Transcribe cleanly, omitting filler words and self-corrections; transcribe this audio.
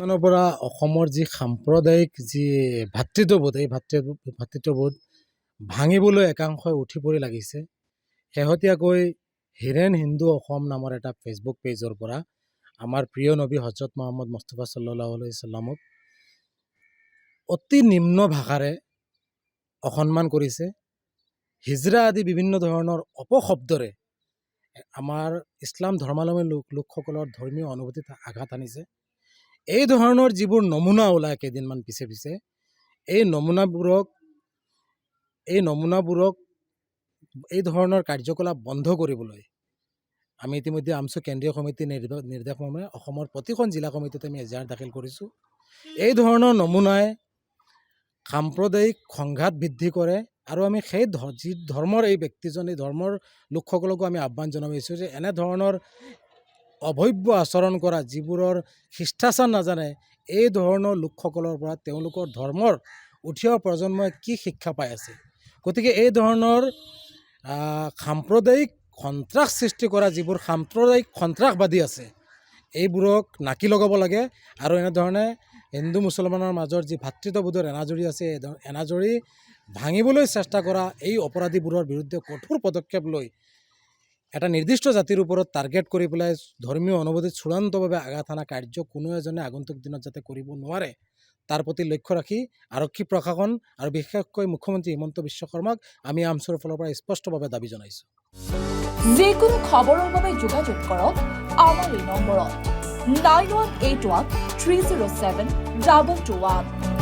মানৰ পৰা অসমৰ যি সাম্প্ৰদায়িক যি ভাতৃত্ববোধ এই ভাতৃত্ববোধ ভাঙিবলৈ একাংশই উঠি পৰি লাগিছে। শেহতীয়াকৈ হিৰেন হিন্দু অসম নামৰ এটা ফেচবুক পেজৰ পৰা আমাৰ প্ৰিয় নবী হজৰত মহম্মদ মুস্তাফা সাল্লাল্লাহু আলাইহি সাল্লামক অতি নিম্ন ভাষাৰে অসন্মান কৰিছে। হিজৰা আদি বিভিন্ন ধৰণৰ অপশব্দৰে আমাৰ ইছলাম ধৰ্মাৱলম্বী লোকসকলৰ ধৰ্মীয় অনুভূতিত আঘাত আনিছে। এই ধৰণৰ যিবোৰ নমুনা ওলায় কেইদিনমান পিছে এই নমুনাবোৰক এই ধৰণৰ কাৰ্যকলাপ বন্ধ কৰিবলৈ আমি ইতিমধ্যে আমছু কেন্দ্ৰীয় সমিতিৰ নিৰ্দেশমৰ্মে অসমৰ প্ৰতিখন জিলা কমিটিত আমি এজাহাৰ দাখিল কৰিছোঁ। এই ধৰণৰ নমুনাই সাম্প্ৰদায়িক সংঘাত বৃদ্ধি কৰে আৰু আমি সেই যি ধৰ্মৰ এই ব্যক্তিজন এই ধৰ্মৰ লোকসকলকো আমি আহ্বান জনাইছোঁ যে এনেধৰণৰ অভব্য আচৰণ কৰা যিবোৰৰ শিষ্টাচাৰ নাজানে এই ধৰণৰ লোকসকলৰ পৰা তেওঁলোকৰ ধৰ্মৰ উঠি অহা প্ৰজন্মই কি শিক্ষা পাই আছে। গতিকে এই ধৰণৰ সাম্প্ৰদায়িক সন্ত্ৰাস সৃষ্টি কৰা যিবোৰ সাম্প্ৰদায়িক সন্ত্ৰাসবাদী আছে এইবোৰক নাকি লগাব লাগে আৰু এনেধৰণে হিন্দু মুছলমানৰ মাজৰ যি ভাতৃত্ববোধৰ এনাজৰী আছে এনাজৰী ভাঙিবলৈ চেষ্টা কৰা এই অপৰাধীবোৰৰ বিৰুদ্ধে কঠোৰ পদক্ষেপ লৈ এটা নিৰ্দিষ্ট জাতিৰ ওপৰত টাৰ্গেট কৰি পেলাই ধৰ্মীয় অনুভূতিত চূড়ান্তভাৱে আঘাত আনা কাৰ্য কোনো এজনে আগন্তুক দিনত যাতে কৰিব নোৱাৰে তাৰ প্ৰতি লক্ষ্য ৰাখি আৰক্ষী প্ৰশাসন আৰু বিশেষকৈ মুখ্যমন্ত্ৰী হিমন্ত বিশ্ব শৰ্মাক আমি আমছুৰ ফালৰ পৰা স্পষ্টভাৱে দাবী জনাইছোঁ। যিকোনো খবৰৰ বাবে যোগাযোগ কৰক আমাৰ এই নম্বৰত 9181 307 221।